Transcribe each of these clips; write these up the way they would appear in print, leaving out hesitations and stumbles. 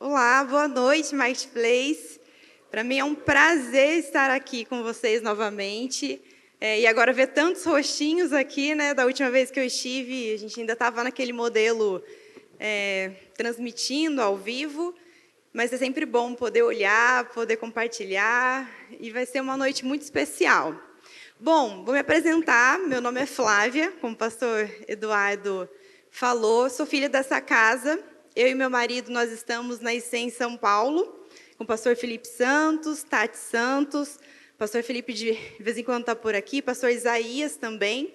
Olá, boa noite, Marketplace. Para mim é um prazer estar aqui com vocês novamente. E agora ver tantos rostinhos aqui, né? Da última vez que eu estive, a gente ainda estava naquele modelo transmitindo ao vivo, mas é sempre bom poder olhar, poder compartilhar, e vai ser uma noite muito especial. Bom, vou me apresentar. Meu nome é Flávia, como o pastor Eduardo falou, sou filha dessa casa. Eu e meu marido, nós estamos na IC em São Paulo, com o pastor Felipe Santos, Tati Santos, pastor Felipe de vez em quando está por aqui, pastor Isaías também.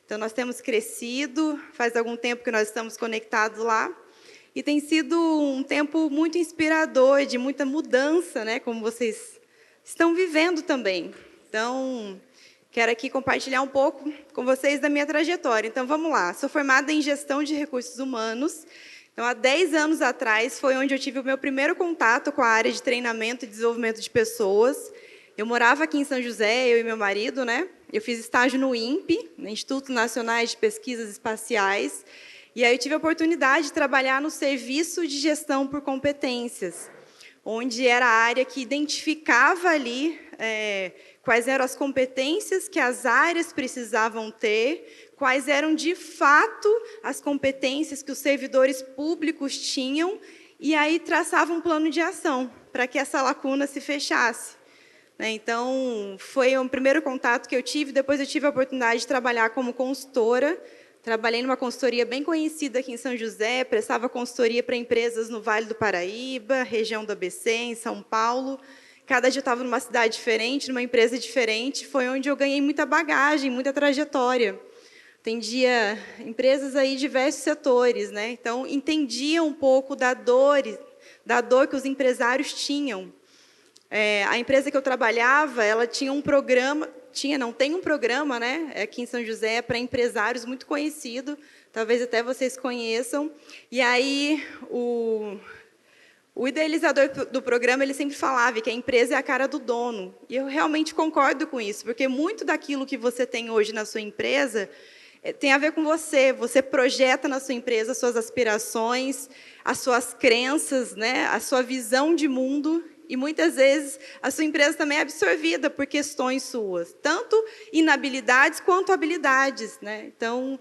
Então, nós temos crescido, faz algum tempo que nós estamos conectados lá. E tem sido um tempo muito inspirador, de muita mudança, né? Como vocês estão vivendo também. Então, quero aqui compartilhar um pouco com vocês da minha trajetória. Então, vamos lá. Sou formada em Gestão de Recursos Humanos. Então, há 10 anos atrás, foi onde eu tive o meu primeiro contato com a área de treinamento e desenvolvimento de pessoas. Eu morava aqui em São José, eu e meu marido, né? Eu fiz estágio no INPE, no Instituto Nacional de Pesquisas Espaciais, e aí eu tive a oportunidade de trabalhar no Serviço de Gestão por Competências, onde era a área que identificava ali quais eram as competências que as áreas precisavam ter, quais eram, de fato, as competências que os servidores públicos tinham, e aí traçava um plano de ação para que essa lacuna se fechasse. Então, foi o primeiro contato que eu tive. Depois eu tive a oportunidade de trabalhar como consultora. Trabalhei numa consultoria bem conhecida aqui em São José, prestava consultoria para empresas no Vale do Paraíba, região do ABC, em São Paulo. Cada dia eu estava numa cidade diferente, numa empresa diferente. Foi onde eu ganhei muita bagagem, muita trajetória. Atendia empresas aí de diversos setores, né? Então, entendia um pouco da dor que os empresários tinham. A empresa que eu trabalhava, ela tinha um programa, tem um programa, né, aqui em São José, para empresários muito conhecido, talvez até vocês conheçam. E aí, o idealizador do programa, ele sempre falava que a empresa é a cara do dono. E eu realmente concordo com isso, porque muito daquilo que você tem hoje na sua empresa tem a ver com você. Você projeta na sua empresa as suas aspirações, as suas crenças, né, a sua visão de mundo. E muitas vezes a sua empresa também é absorvida por questões suas, tanto inabilidades quanto habilidades, né? Então,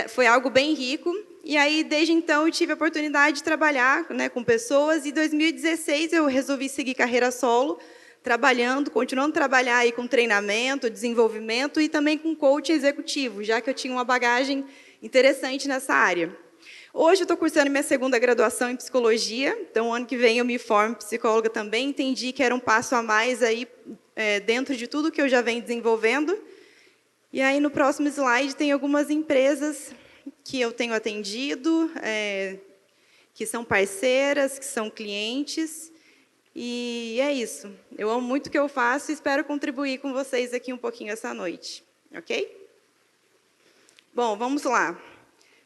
foi algo bem rico. E aí, desde então, eu tive a oportunidade de trabalhar, né, com pessoas. E em 2016, eu resolvi seguir carreira solo, continuando a trabalhar aí com treinamento, desenvolvimento e também com coaching executivo, já que eu tinha uma bagagem interessante nessa área. Hoje eu estou cursando minha segunda graduação em psicologia, então ano que vem eu me formo psicóloga também. Entendi que era um passo a mais aí dentro de tudo que eu já venho desenvolvendo. E aí no próximo slide tem algumas empresas que eu tenho atendido, que são parceiras, que são clientes. E é isso. Eu amo muito o que eu faço e espero contribuir com vocês aqui um pouquinho essa noite. Ok? Bom, vamos lá.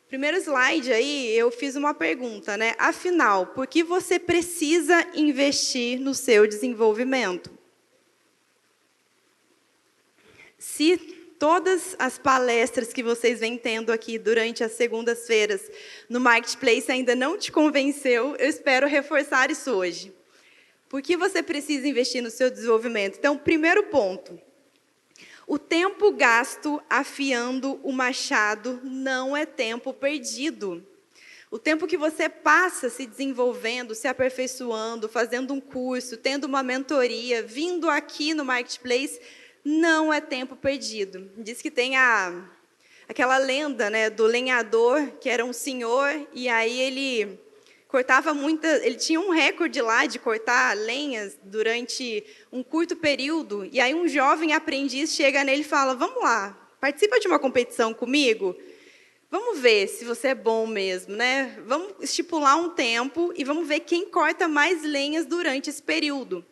Primeiro slide aí, eu fiz uma pergunta, né? Afinal, por que você precisa investir no seu desenvolvimento? Se todas as palestras que vocês vêm tendo aqui durante as segundas-feiras no Marketplace ainda não te convenceu, eu espero reforçar isso hoje. Por que você precisa investir no seu desenvolvimento? Então, primeiro ponto. O tempo gasto afiando o machado não é tempo perdido. O tempo que você passa se desenvolvendo, se aperfeiçoando, fazendo um curso, tendo uma mentoria, vindo aqui no Marketplace, não é tempo perdido. Diz que tem aquela lenda, né, do lenhador, que era um senhor, e aí ele cortava ele tinha um recorde lá de cortar lenhas durante um curto período, e aí um jovem aprendiz chega nele e fala: vamos lá, participa de uma competição comigo? Vamos ver se você é bom mesmo, né? Vamos estipular um tempo e vamos ver quem corta mais lenhas durante esse período.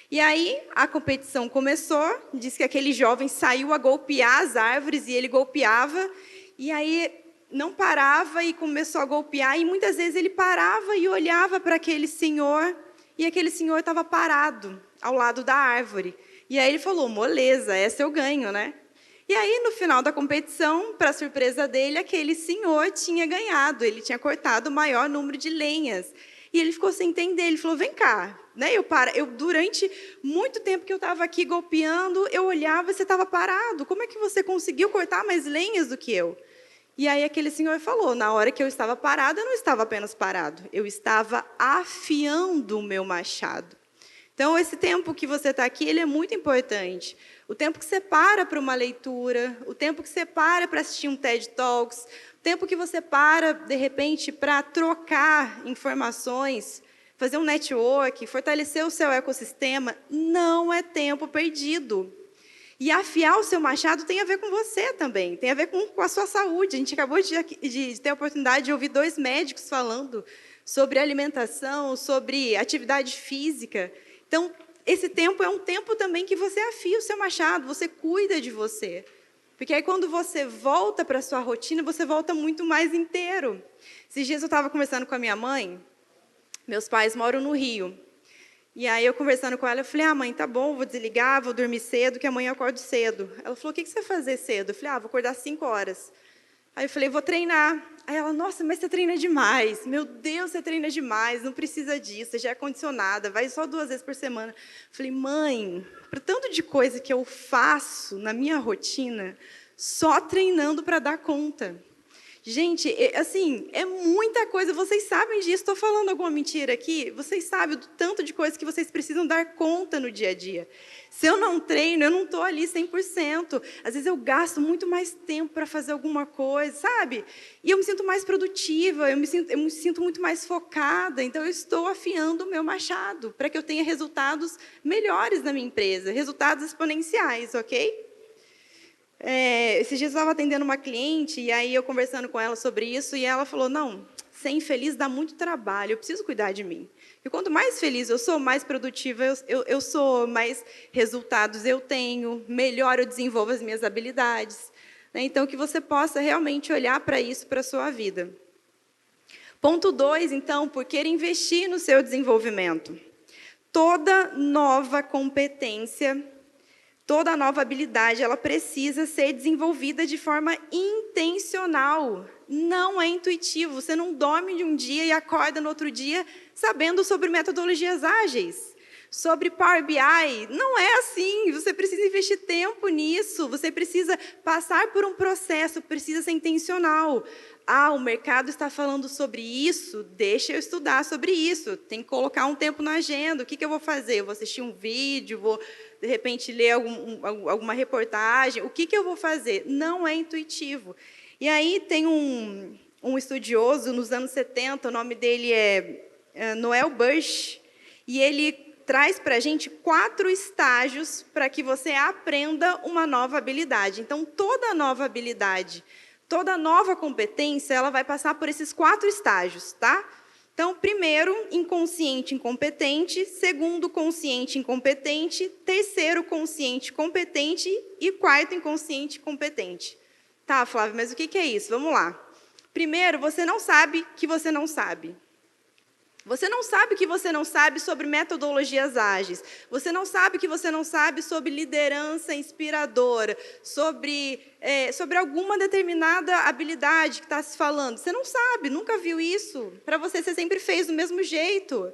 E aí a competição começou, diz que aquele jovem saiu a golpear as árvores, e ele golpeava, e aí não parava e começou a golpear, e muitas vezes ele parava e olhava para aquele senhor, e aquele senhor estava parado ao lado da árvore. E aí ele falou: moleza, essa eu ganho, né? E aí, no final da competição, para surpresa dele, aquele senhor tinha ganhado, ele tinha cortado o maior número de lenhas. E ele ficou sem entender, ele falou, vem cá. Né? Durante muito tempo que eu estava aqui golpeando, eu olhava e você estava parado. Como é que você conseguiu cortar mais lenhas do que eu? E aí aquele senhor falou, na hora que eu estava parado, eu não estava apenas parado, eu estava afiando o meu machado. Então, esse tempo que você está aqui, ele é muito importante. O tempo que você para uma leitura, o tempo que você para assistir um TED Talks, o tempo que você para, de repente, para trocar informações, fazer um network, fortalecer o seu ecossistema, não é tempo perdido. E afiar o seu machado tem a ver com você também, tem a ver com a sua saúde. A gente acabou de ter a oportunidade de ouvir 2 médicos falando sobre alimentação, sobre atividade física. Então, esse tempo é um tempo também que você afia o seu machado, você cuida de você. Porque aí, quando você volta para a sua rotina, você volta muito mais inteiro. Esses dias eu estava conversando com a minha mãe, meus pais moram no Rio. E aí, eu conversando com ela, eu falei, mãe, tá bom, vou desligar, vou dormir cedo, que amanhã eu acordo cedo. Ela falou, o que você vai fazer cedo? Eu falei, vou acordar 5 horas. Aí eu falei, vou treinar. Aí ela, nossa, mas você treina demais. Meu Deus, você treina demais, não precisa disso, você já é condicionada, vai só 2 vezes por semana. Eu falei, mãe, para tanto de coisa que eu faço na minha rotina, só treinando para dar conta. Gente, assim, é muita coisa, vocês sabem disso, estou falando alguma mentira aqui? Vocês sabem do tanto de coisa que vocês precisam dar conta no dia a dia. Se eu não treino, eu não estou ali 100%. Às vezes eu gasto muito mais tempo para fazer alguma coisa, sabe? E eu me sinto mais produtiva, eu me sinto muito mais focada, então eu estou afiando o meu machado para que eu tenha resultados melhores na minha empresa, resultados exponenciais, ok? Esses dias eu estava atendendo uma cliente, e aí eu conversando com ela sobre isso, e ela falou, não, ser infeliz dá muito trabalho, eu preciso cuidar de mim. E quanto mais feliz eu sou, mais produtiva eu sou, mais resultados eu tenho, melhor eu desenvolvo as minhas habilidades. Né? Então, que você possa realmente olhar para isso, para a sua vida. Ponto 2, então, por querer investir no seu desenvolvimento. Toda nova competência, toda nova habilidade, ela precisa ser desenvolvida de forma intencional. Não é intuitivo. Você não dorme de um dia e acorda no outro dia sabendo sobre metodologias ágeis, sobre Power BI. Não é assim. Você precisa investir tempo nisso. Você precisa passar por um processo, precisa ser intencional. O mercado está falando sobre isso, deixa eu estudar sobre isso. Tem que colocar um tempo na agenda. O que eu vou fazer? Eu vou assistir um vídeo, vou, de repente, ler alguma reportagem. O que eu vou fazer? Não é intuitivo. E aí tem um estudioso, nos anos 70, o nome dele é Noel Bush, e ele traz para a gente 4 estágios para que você aprenda uma nova habilidade. Então, toda nova habilidade, toda nova competência, ela vai passar por esses 4 estágios, tá? Então, primeiro, inconsciente incompetente, segundo, consciente incompetente, terceiro, consciente competente e quarto, inconsciente competente. Tá, Flávia, mas o que é isso? Vamos lá. Primeiro, você não sabe que você não sabe. Você não sabe que você não sabe sobre metodologias ágeis. Você não sabe que você não sabe sobre liderança inspiradora, sobre alguma determinada habilidade que está se falando. Você não sabe, nunca viu isso. Para você sempre fez do mesmo jeito.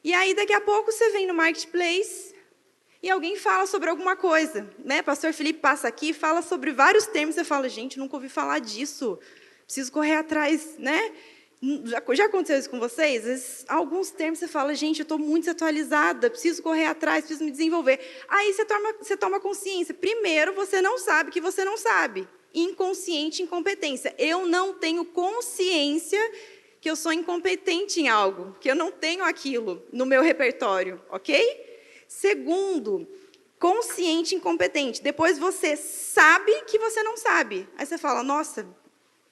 E aí, daqui a pouco, você vem no Marketplace e alguém fala sobre alguma coisa. Né? Pastor Felipe passa aqui e fala sobre vários termos. Você fala, gente, nunca ouvi falar disso. Preciso correr atrás, né? Já aconteceu isso com vocês? Às vezes, alguns termos você fala, gente, eu estou muito desatualizada, preciso correr atrás, preciso me desenvolver. Aí você toma consciência. Primeiro, você não sabe que você não sabe. Inconsciente incompetência. Eu não tenho consciência que eu sou incompetente em algo, que eu não tenho aquilo no meu repertório, ok? Segundo, consciente incompetente. Depois você sabe que você não sabe. Aí você fala, nossa,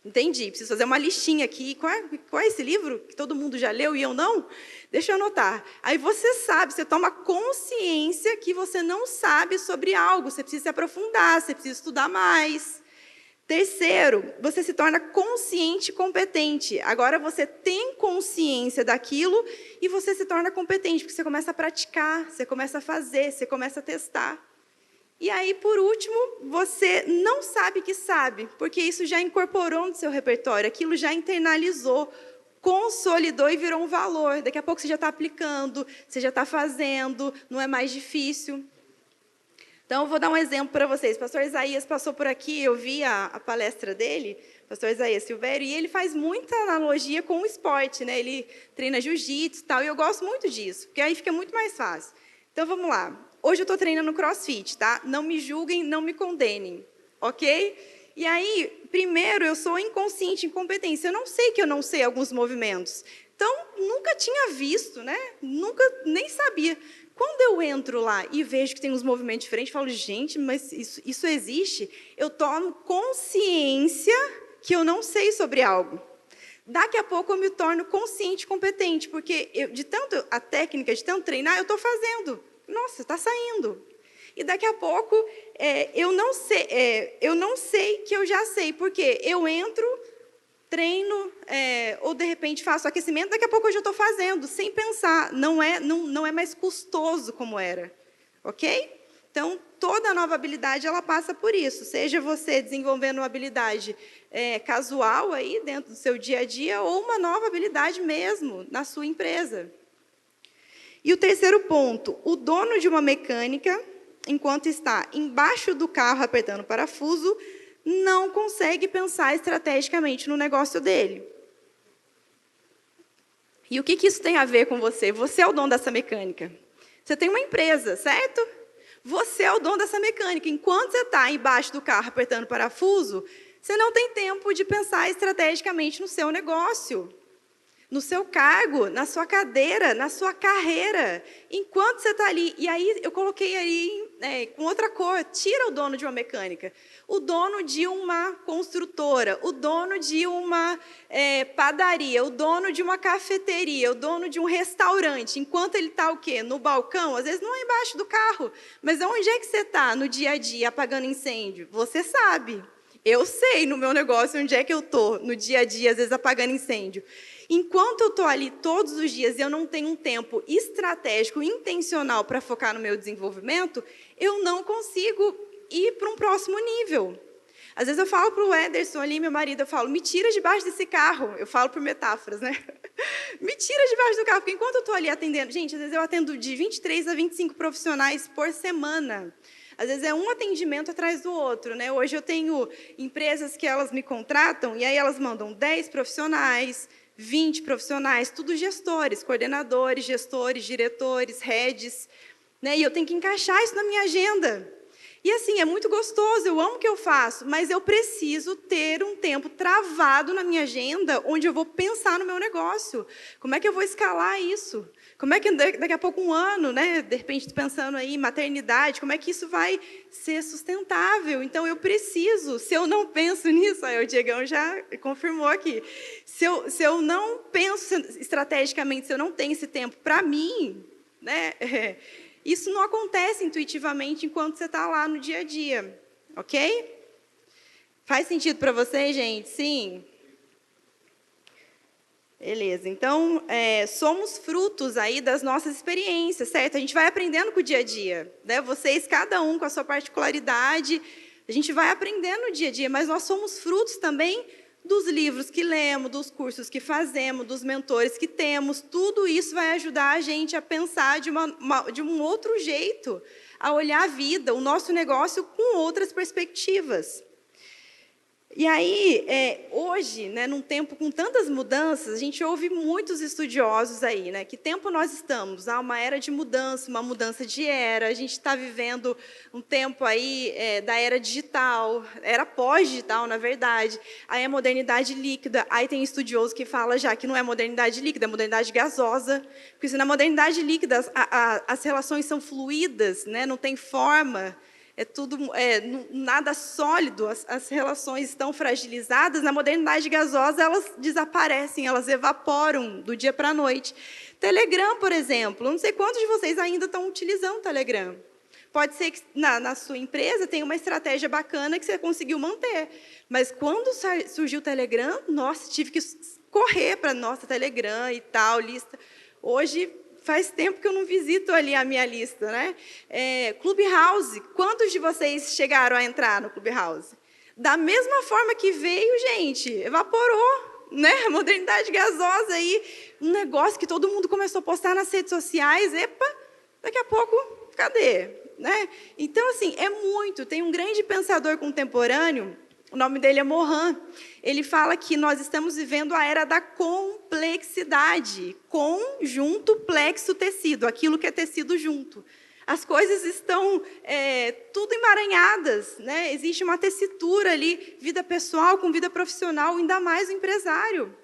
entendi, preciso fazer uma listinha aqui. Qual é esse livro que todo mundo já leu e eu não? Deixa eu anotar. Aí você sabe, você toma consciência que você não sabe sobre algo. Você precisa se aprofundar, você precisa estudar mais. Terceiro, você se torna consciente e competente. Agora você tem consciência daquilo e você se torna competente, porque você começa a praticar, você começa a fazer, você começa a testar. E aí, por último, você não sabe que sabe, porque isso já incorporou no seu repertório, aquilo já internalizou. consolidou e virou um valor. Daqui a pouco você já está aplicando, você já está fazendo, não é mais difícil. Então, eu vou dar um exemplo para vocês. O pastor Isaías passou por aqui, eu vi a palestra dele, pastor Isaías Silvério, e ele faz muita analogia com o esporte, né? Ele treina jiu-jitsu e tal, e eu gosto muito disso, porque aí fica muito mais fácil. Então, vamos lá. Hoje eu estou treinando crossfit, tá? Não me julguem, não me condenem, ok? E aí, primeiro, eu sou inconsciente, incompetência. Eu não sei que eu não sei alguns movimentos. Então, nunca tinha visto, né? Nunca, nem sabia. Quando eu entro lá e vejo que tem uns movimentos diferentes, eu falo, gente, mas isso existe? Eu tomo consciência que eu não sei sobre algo. Daqui a pouco eu me torno consciente e competente, porque de tanto a técnica, de tanto treinar, eu estou fazendo. Nossa, está saindo. E daqui a pouco eu não sei que eu já sei, porque eu entro, treino, ou de repente faço aquecimento, daqui a pouco eu já estou fazendo, sem pensar. Não é mais custoso como era. Ok? Então, toda nova habilidade ela passa por isso. Seja você desenvolvendo uma habilidade casual aí dentro do seu dia a dia, ou uma nova habilidade mesmo na sua empresa. E o terceiro ponto, o dono de uma mecânica, enquanto está embaixo do carro apertando o parafuso, não consegue pensar estrategicamente no negócio dele. E o que isso tem a ver com você? Você é o dono dessa mecânica. Você tem uma empresa, certo? Você é o dono dessa mecânica. Enquanto você está embaixo do carro apertando o parafuso, você não tem tempo de pensar estrategicamente no seu negócio, no seu cargo, na sua cadeira, na sua carreira, enquanto você está ali. E aí eu coloquei aí com outra cor, tira o dono de uma mecânica, o dono de uma construtora, o dono de uma padaria, o dono de uma cafeteria, o dono de um restaurante, enquanto ele está o quê? No balcão, às vezes não é embaixo do carro, mas onde é que você está no dia a dia apagando incêndio? Você sabe. Eu sei no meu negócio onde é que eu estou no dia a dia, às vezes apagando incêndio. Enquanto eu estou ali todos os dias e eu não tenho um tempo estratégico, intencional para focar no meu desenvolvimento, eu não consigo ir para um próximo nível. Às vezes eu falo para o Ederson ali, meu marido, eu falo, me tira debaixo desse carro. Eu falo por metáforas, né? Me tira debaixo do carro, porque enquanto eu estou ali atendendo... Gente, às vezes eu atendo de 23 a 25 profissionais por semana. Às vezes é um atendimento atrás do outro, né? Hoje eu tenho empresas que elas me contratam e aí elas mandam 10 profissionais, 20 profissionais, tudo gestores, coordenadores, gestores, diretores, heads, né? E eu tenho que encaixar isso na minha agenda. E assim, é muito gostoso, eu amo o que eu faço, mas eu preciso ter um tempo travado na minha agenda, onde eu vou pensar no meu negócio. Como é que eu vou escalar isso? Como é que daqui a pouco, um ano, né, de repente, pensando aí em maternidade, como é que isso vai ser sustentável? Então, eu preciso, se eu não penso nisso, aí o Diegão já confirmou aqui, se eu não penso estrategicamente, se eu não tenho esse tempo para mim, né, isso não acontece intuitivamente enquanto você está lá no dia a dia, ok? Faz sentido para vocês, gente? Sim? Beleza, então, somos frutos aí das nossas experiências, certo? A gente vai aprendendo com o dia a dia, né? Vocês, cada um com a sua particularidade, a gente vai aprendendo no dia a dia, mas nós somos frutos também dos livros que lemos, dos cursos que fazemos, dos mentores que temos, tudo isso vai ajudar a gente a pensar de um outro jeito, a olhar a vida, o nosso negócio com outras perspectivas. E aí, hoje, né, num tempo com tantas mudanças, a gente ouve muitos estudiosos aí, né? Que tempo nós estamos? Há uma era de mudança, uma mudança de era. A gente está vivendo um tempo aí da era digital, era pós-digital, na verdade. Aí a modernidade líquida. Aí tem estudioso que fala já que não é modernidade líquida, é modernidade gasosa. Porque se na modernidade líquida as relações são fluídas, né, não tem forma, é tudo nada sólido, as relações estão fragilizadas, na modernidade gasosa elas desaparecem, elas evaporam do dia para a noite. Telegram, por exemplo, não sei quantos de vocês ainda estão utilizando o Telegram. Pode ser que na sua empresa tenha uma estratégia bacana que você conseguiu manter, mas quando surgiu o Telegram, nossa, tive que correr para nossa Telegram e tal, lista. Hoje, faz tempo que eu não visito ali a minha lista, né? Clubhouse, quantos de vocês chegaram a entrar no Clubhouse? Da mesma forma que veio, gente, evaporou. né? A modernidade gasosa aí, um negócio que todo mundo começou a postar nas redes sociais, epa, daqui a pouco, cadê? Né? Então, assim, é muito. Tem um grande pensador contemporâneo, o nome dele é Morin, ele fala que nós estamos vivendo a era da complexidade. Conjunto, plexo, tecido, aquilo que é tecido junto. As coisas estão tudo emaranhadas, né? Existe uma tessitura ali, vida pessoal com vida profissional, ainda mais o empresário,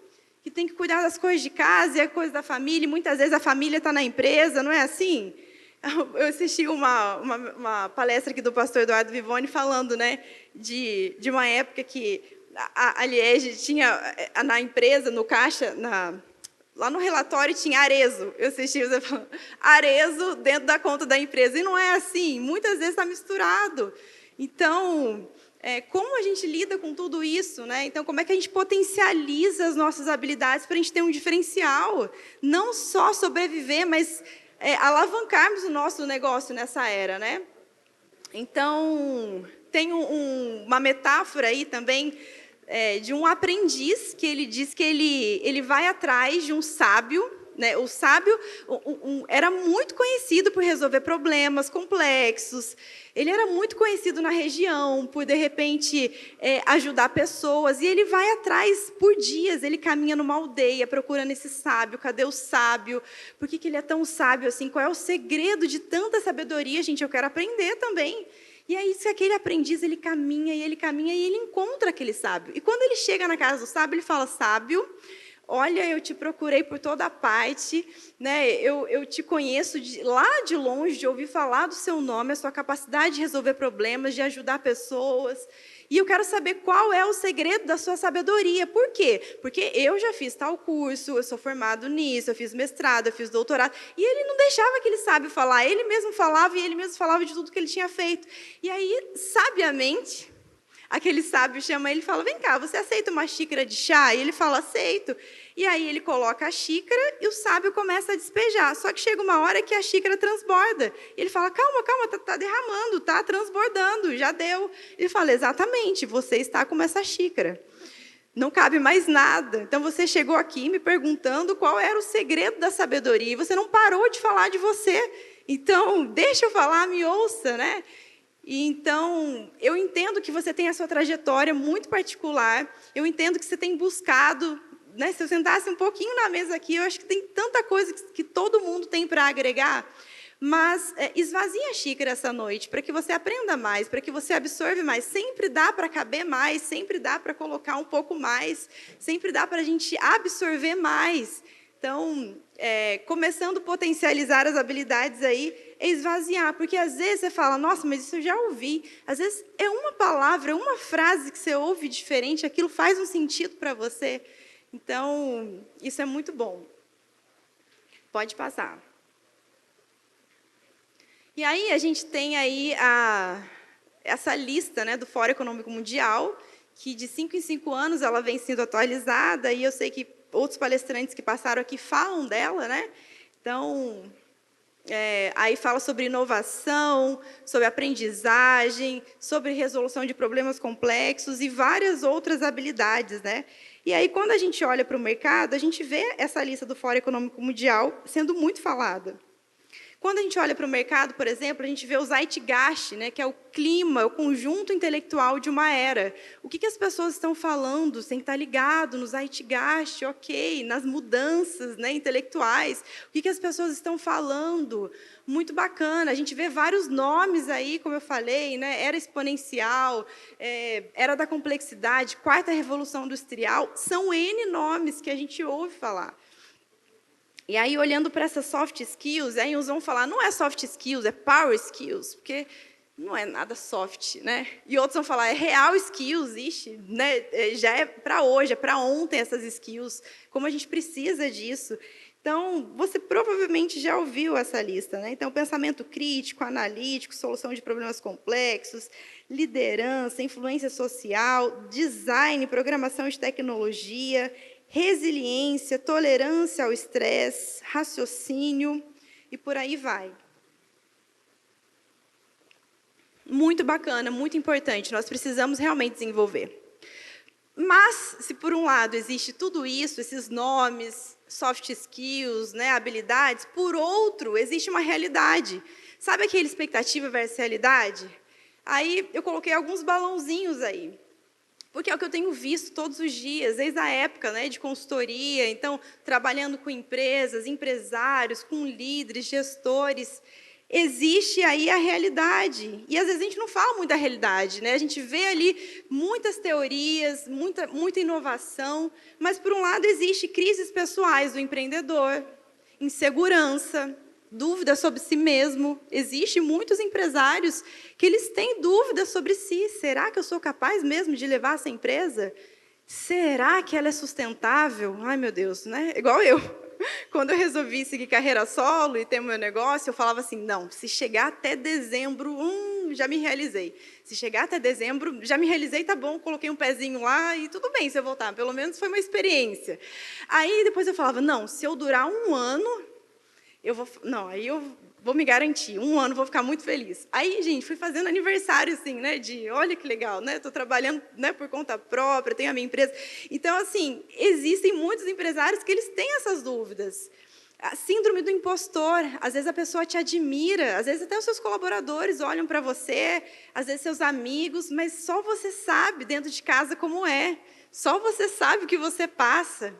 que tem que cuidar das coisas de casa e a coisa da família, e muitas vezes a família está na empresa, não é assim? Eu assisti uma palestra aqui do pastor Eduardo Vivone falando, né, de uma época que a Liege tinha, na empresa, no caixa, lá no relatório tinha Arezo. Eu assisti, você falando, Arezo dentro da conta da empresa. E não é assim, muitas vezes está misturado. Então, como a gente lida com tudo isso, né? Então, como é que a gente potencializa as nossas habilidades para a gente ter um diferencial? Não só sobreviver, mas alavancarmos o nosso negócio nessa era, né? Então, tem uma metáfora aí também de um aprendiz que ele diz que ele vai atrás de um sábio, né? O sábio era muito conhecido por resolver problemas complexos. Ele era muito conhecido na região por, de repente, ajudar pessoas. E ele vai atrás por dias. Ele caminha numa aldeia procurando esse sábio. Cadê o sábio? Por que ele é tão sábio assim? Qual é o segredo de tanta sabedoria? Gente, eu quero aprender também. E aí, se aquele aprendiz, ele caminha e ele encontra aquele sábio. E quando ele chega na casa do sábio, ele fala, sábio, olha, eu te procurei por toda parte, né? Eu te conheço lá de longe, de ouvir falar do seu nome, a sua capacidade de resolver problemas, de ajudar pessoas. E eu quero saber qual é o segredo da sua sabedoria. Por quê? Porque eu já fiz tal curso, eu sou formado nisso, eu fiz mestrado, eu fiz doutorado. E ele não deixava aquele sábio falar, ele mesmo falava e ele mesmo falava de tudo que ele tinha feito. E aí, sabiamente, aquele sábio chama ele e fala, vem cá, você aceita uma xícara de chá? E ele fala, aceito. E aí ele coloca a xícara e o sábio começa a despejar. Só que chega uma hora que a xícara transborda. E ele fala, calma, calma, está derramando, está transbordando, já deu. Ele fala, exatamente, você está com essa xícara. Não cabe mais nada. Então você chegou aqui me perguntando qual era o segredo da sabedoria. E você não parou de falar de você. Então, deixa eu falar, me ouça, né? E então, eu entendo que você tem a sua trajetória muito particular. Eu entendo que você tem buscado, né, se eu sentasse um pouquinho na mesa aqui, eu acho que tem tanta coisa que todo mundo tem para agregar, mas esvazie a xícara essa noite, para que você aprenda mais, para que você absorva mais. Sempre dá para caber mais, sempre dá para colocar um pouco mais, sempre dá para a gente absorver mais. Então, começando a potencializar as habilidades aí, é esvaziar, porque às vezes você fala, nossa, mas isso eu já ouvi. Às vezes é uma palavra, uma frase que você ouve diferente, aquilo faz um sentido para você. Então, isso é muito bom. Pode passar. E aí, a gente tem aí essa lista, né, do Fórum Econômico Mundial, que de 5 em 5 anos ela vem sendo atualizada, e eu sei que outros palestrantes que passaram aqui falam dela, né? Então, aí fala sobre inovação, sobre aprendizagem, sobre resolução de problemas complexos e várias outras habilidades, né? E aí, quando a gente olha para o mercado, a gente vê essa lista do Fórum Econômico Mundial sendo muito falada. Quando a gente olha para o mercado, por exemplo, a gente vê o Zeitgeist, né, que é o clima, o conjunto intelectual de uma era. O que as pessoas estão falando? Você tem que estar ligado no Zeitgeist, ok, nas mudanças, né, intelectuais. O que as pessoas estão falando? Muito bacana. A gente vê vários nomes aí, como eu falei, né, era exponencial, era da complexidade, quarta revolução industrial. São N nomes que a gente ouve falar. E aí, olhando para essas soft skills, aí uns vão falar, não é soft skills, é power skills, porque não é nada soft, né? E outros vão falar, é real skills, ixi, né? Já é para hoje, é para ontem essas skills, como a gente precisa disso. Então, você provavelmente já ouviu essa lista, né? Então, pensamento crítico, analítico, solução de problemas complexos, liderança, influência social, design, programação de tecnologia, resiliência, tolerância ao estresse, raciocínio e por aí vai. Muito bacana, muito importante, nós precisamos realmente desenvolver. Mas, se por um lado existe tudo isso, esses nomes, soft skills, né, habilidades, por outro, existe uma realidade. Sabe aquela expectativa versus realidade? Aí eu coloquei alguns balãozinhos aí, porque é o que eu tenho visto todos os dias, desde a época, né, de consultoria, então, trabalhando com empresas, empresários, com líderes, gestores. Existe aí a realidade. E, às vezes, a gente não fala muito da realidade, né? A gente vê ali muitas teorias, muita inovação, mas, por um lado, existe crises pessoais do empreendedor, insegurança, dúvida sobre si mesmo. Existem muitos empresários que eles têm dúvidas sobre si. Será que eu sou capaz mesmo de levar essa empresa? Será que ela é sustentável? Ai, meu Deus, né? Igual eu. Quando eu resolvi seguir carreira solo e ter meu negócio, eu falava assim, não, se chegar até dezembro, já me realizei. Se chegar até dezembro, já me realizei, tá bom, coloquei um pezinho lá e tudo bem se eu voltar, pelo menos foi uma experiência. Aí depois eu falava, não, se eu durar um ano, aí eu vou me garantir, um ano vou ficar muito feliz. Aí, gente, fui fazendo aniversário, assim, né, olha que legal, né, estou trabalhando, né, por conta própria, tenho a minha empresa. Então, assim, existem muitos empresários que eles têm essas dúvidas. A síndrome do impostor, às vezes a pessoa te admira, às vezes até os seus colaboradores olham para você, às vezes seus amigos, mas só você sabe dentro de casa como é. Só você sabe o que você passa.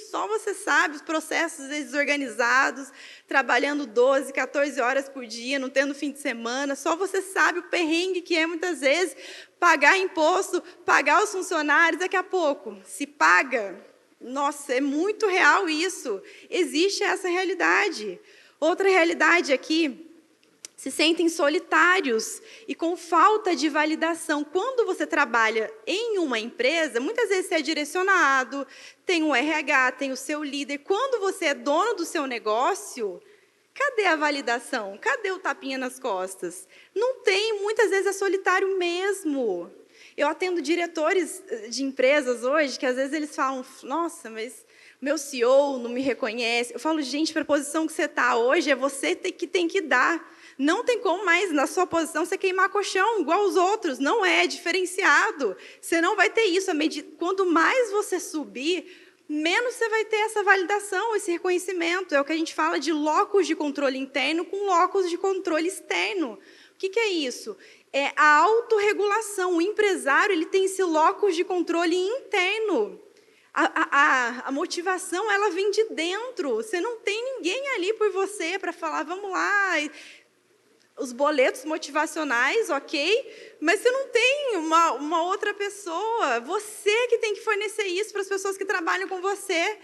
Só você sabe os processos desorganizados, trabalhando 12, 14 horas por dia, não tendo fim de semana. Só você sabe o perrengue que é, muitas vezes, pagar imposto, pagar os funcionários. Daqui a pouco, se paga, nossa, é muito real isso. Existe essa realidade. Outra realidade aqui, se sentem solitários e com falta de validação. Quando você trabalha em uma empresa, muitas vezes você é direcionado, tem um RH, tem o seu líder. Quando você é dono do seu negócio, cadê a validação? Cadê o tapinha nas costas? Não tem, muitas vezes é solitário mesmo. Eu atendo diretores de empresas hoje, que às vezes eles falam, nossa, mas meu CEO não me reconhece. Eu falo, gente, para a posição que você está hoje, é você que tem que dar. Não tem como mais, na sua posição, você queimar colchão, igual os outros. Não é diferenciado. Você não vai ter isso. Quanto mais você subir, menos você vai ter essa validação, esse reconhecimento. É o que a gente fala de locus de controle interno com locus de controle externo. O que é isso? É a autorregulação. O empresário ele tem esse locus de controle interno. A motivação ela vem de dentro. Você não tem ninguém ali por você para falar, vamos lá. Os boletos motivacionais, ok, mas você não tem uma outra pessoa. Você que tem que fornecer isso para as pessoas que trabalham com você.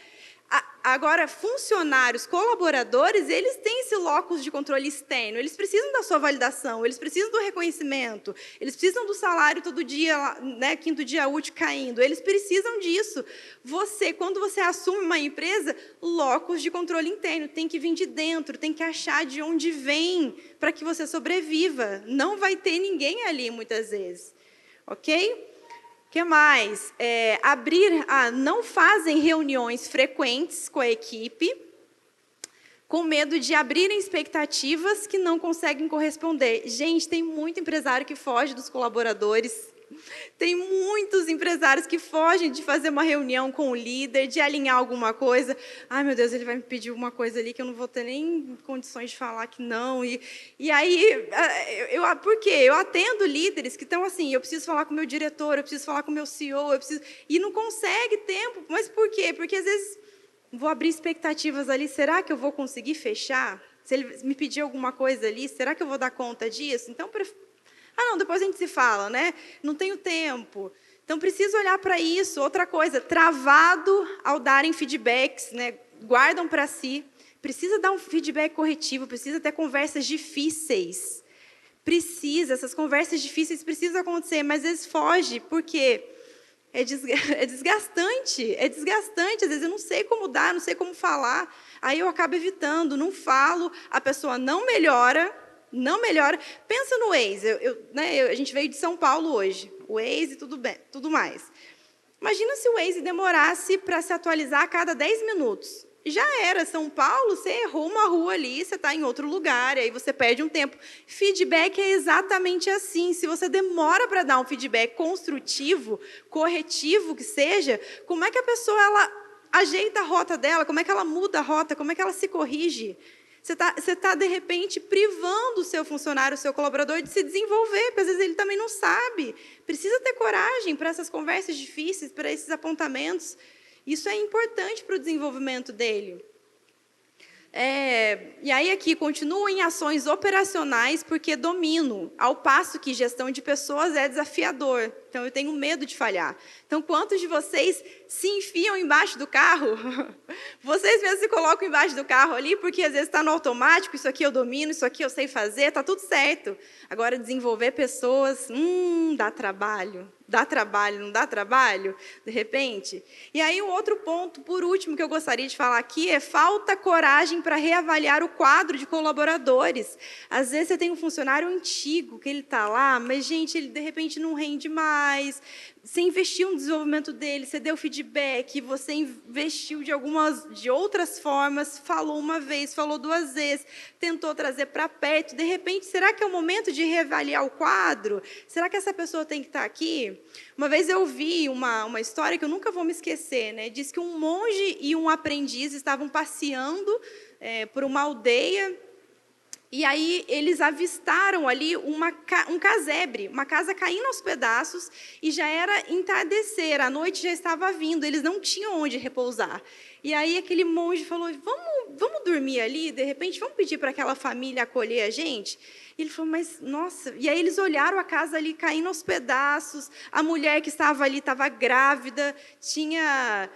Agora, funcionários, colaboradores, eles têm esse locus de controle externo. Eles precisam da sua validação, eles precisam do reconhecimento, eles precisam do salário todo dia, né, quinto dia útil caindo. Eles precisam disso. Você, quando você assume uma empresa, locus de controle interno, tem que vir de dentro, tem que achar de onde vem para que você sobreviva. Não vai ter ninguém ali, muitas vezes. Ok? O que mais? Não fazem reuniões frequentes com a equipe, com medo de abrirem expectativas que não conseguem corresponder. Gente, tem muito empresário que foge dos colaboradores. Tem muitos empresários que fogem de fazer uma reunião com o líder, de alinhar alguma coisa. Ai, meu Deus, ele vai me pedir uma coisa ali que eu não vou ter nem condições de falar que não. E aí, por quê? Eu atendo líderes que estão assim, eu preciso falar com o meu diretor, eu preciso falar com o meu CEO, e não consegue tempo. Mas por quê? Porque, às vezes, vou abrir expectativas ali, será que eu vou conseguir fechar? Se ele me pedir alguma coisa ali, será que eu vou dar conta disso? Então, não, depois a gente se fala, né? Não tenho tempo. Então, preciso olhar para isso. Outra coisa, travado ao darem feedbacks, né? Guardam para si. Precisa dar um feedback corretivo, precisa ter conversas difíceis. Essas conversas difíceis precisam acontecer, mas às vezes foge, porque é desgastante. É desgastante, às vezes eu não sei como dar, não sei como falar. Aí eu acabo evitando, não falo, a pessoa não melhora. Não melhora. Pensa no Waze. A gente veio de São Paulo hoje. O Waze, tudo mais. Imagina se o Waze demorasse para se atualizar a cada 10 minutos. já era. São Paulo, você errou uma rua ali, você está em outro lugar, e aí você perde um tempo. Feedback é exatamente assim. Se você demora para dar um feedback construtivo, corretivo que seja, como é que a pessoa ela ajeita a rota dela? Como é que ela muda a rota? Como é que ela se corrige? Você tá, de repente, privando o seu funcionário, o seu colaborador, de se desenvolver, porque às vezes ele também não sabe. Precisa ter coragem para essas conversas difíceis, para esses apontamentos. Isso é importante para o desenvolvimento dele. E aí aqui, continuo em ações operacionais porque domino, ao passo que gestão de pessoas é desafiador. Então, eu tenho medo de falhar. Então, quantos de vocês se enfiam embaixo do carro? Vocês mesmos se colocam embaixo do carro ali, porque às vezes está no automático, isso aqui eu domino, isso aqui eu sei fazer, está tudo certo. Agora, desenvolver pessoas, dá trabalho. Dá trabalho, não dá trabalho? De repente. E aí, um outro ponto, por último, que eu gostaria de falar aqui é falta coragem para reavaliar o quadro de colaboradores. Às vezes, você tem um funcionário antigo, que ele está lá, mas, gente, ele, de repente, não rende mais. Você investiu no desenvolvimento dele, você deu feedback, você investiu de outras formas, falou uma vez, falou duas vezes, tentou trazer para perto. De repente, será que é o momento de reavaliar o quadro? Será que essa pessoa tem que estar aqui? Uma vez eu vi uma história que eu nunca vou me esquecer, né? Diz que um monge e um aprendiz estavam passeando por uma aldeia. E aí eles avistaram ali um casebre, uma casa caindo aos pedaços, e já era entardecer, a noite já estava vindo, eles não tinham onde repousar. E aí aquele monge falou, vamos dormir ali, de repente, vamos pedir para aquela família acolher a gente? E ele falou, mas, nossa... E aí eles olharam a casa ali caindo aos pedaços, a mulher que estava ali estava grávida, tinha...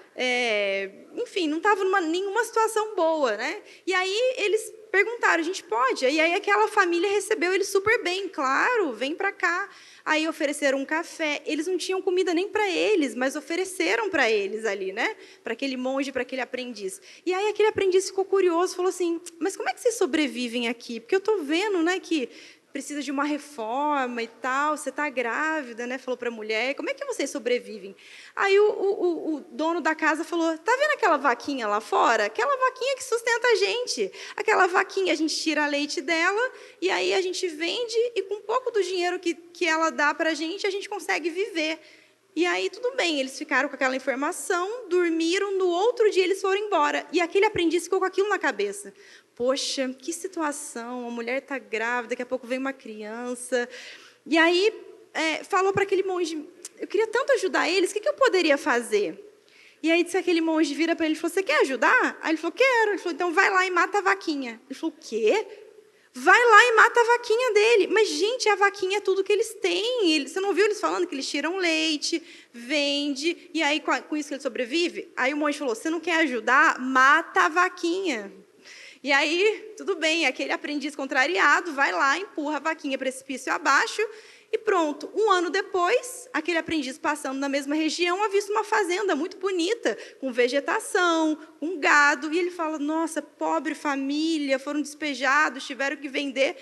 enfim, não estava em nenhuma situação boa, né? E aí eles perguntaram, a gente pode? E aí aquela família recebeu eles super bem, claro, vem para cá. Aí ofereceram um café, eles não tinham comida nem para eles, mas ofereceram para eles ali, né? Para aquele monge, para aquele aprendiz. E aí aquele aprendiz ficou curioso, falou assim, mas como é que vocês sobrevivem aqui? Porque eu estou vendo, né, que precisa de uma reforma e tal, você está grávida, né? Falou para a mulher, como é que vocês sobrevivem? Aí o dono da casa falou, tá vendo aquela vaquinha lá fora? Aquela vaquinha que sustenta a gente. Aquela vaquinha, a gente tira leite dela, e aí a gente vende, e com um pouco do dinheiro que ela dá para a gente consegue viver. E aí, tudo bem, eles ficaram com aquela informação, dormiram, no outro dia eles foram embora. E aquele aprendiz ficou com aquilo na cabeça. Poxa, que situação, a mulher está grávida, daqui a pouco vem uma criança. E aí, falou para aquele monge, eu queria tanto ajudar eles, o que eu poderia fazer? E aí, disse aquele monge, vira para ele e falou, você quer ajudar? Aí ele falou, quero. Ele falou, então vai lá e mata a vaquinha. Ele falou, o quê? Vai lá e mata a vaquinha dele. Mas, gente, a vaquinha é tudo que eles têm. Você não viu eles falando que eles tiram leite, vende, e aí com isso que ele sobrevive? Aí o monge falou, você não quer ajudar? Mata a vaquinha. E aí, tudo bem, aquele aprendiz contrariado vai lá, empurra a vaquinha precipício abaixo, e pronto. Um ano depois, aquele aprendiz passando na mesma região, avista uma fazenda muito bonita, com vegetação, com gado, e ele fala, nossa, pobre família, foram despejados, tiveram que vender.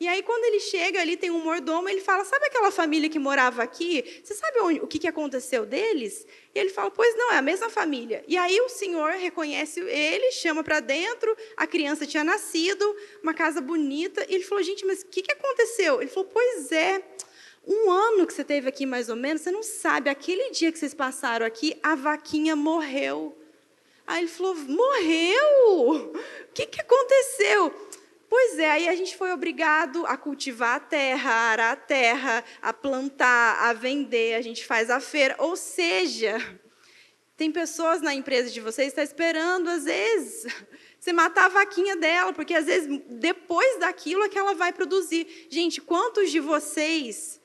E aí, quando ele chega ali, tem um mordomo, ele fala, sabe aquela família que morava aqui? Você sabe o que aconteceu deles? E ele fala, pois não, é a mesma família. E aí o senhor reconhece ele, chama para dentro, a criança tinha nascido, uma casa bonita, e ele falou, gente, mas o que aconteceu? Ele falou, pois é, um ano que você teve aqui, mais ou menos, você não sabe, aquele dia que vocês passaram aqui, a vaquinha morreu. Aí ele falou, morreu? O que aconteceu? Pois é, aí a gente foi obrigado a cultivar a terra, a arar a terra, a plantar, a vender, a gente faz a feira. Ou seja, tem pessoas na empresa de vocês que estão esperando, às vezes, você matar a vaquinha dela, porque, às vezes, depois daquilo é que ela vai produzir. Gente, quantos de vocês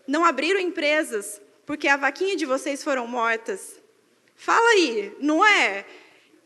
não abriram empresas porque a vaquinha de vocês foram mortas? Fala aí, não é?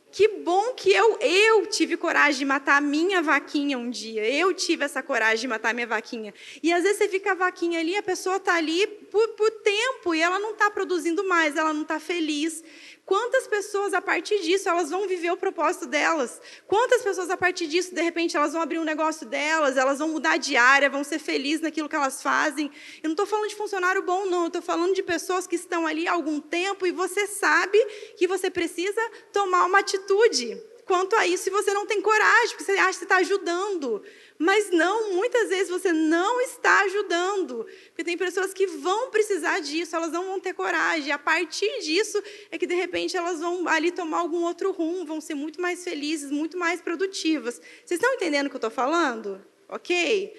Que bom que eu tive coragem de matar a minha vaquinha um dia. Eu tive essa coragem de matar a minha vaquinha. E às vezes você fica a vaquinha ali, a pessoa está ali por tempo e ela não está produzindo mais, ela não está feliz. Quantas pessoas, a partir disso, elas vão viver o propósito delas? Quantas pessoas, a partir disso, de repente, elas vão abrir um negócio delas, elas vão mudar de área, vão ser felizes naquilo que elas fazem? Eu não estou falando de funcionário bom, não. Eu estou falando de pessoas que estão ali há algum tempo e você sabe que você precisa tomar uma atitude. quanto a isso se você não tem coragem, porque você acha que você está ajudando. Mas não, muitas vezes você não está ajudando. Porque tem pessoas que vão precisar disso, elas não vão ter coragem. E a partir disso é que, de repente, elas vão ali tomar algum outro rumo, vão ser muito mais felizes, muito mais produtivas. Vocês estão entendendo o que eu estou falando? Ok?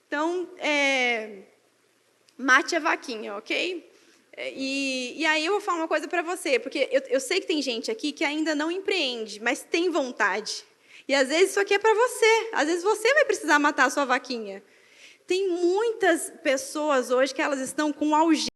Então, mate a vaquinha, ok? E aí eu vou falar uma coisa para você, porque eu sei que tem gente aqui que ainda não empreende, mas tem vontade. E às vezes isso aqui é para você. Às vezes você vai precisar matar a sua vaquinha. Tem muitas pessoas hoje que elas estão com algemas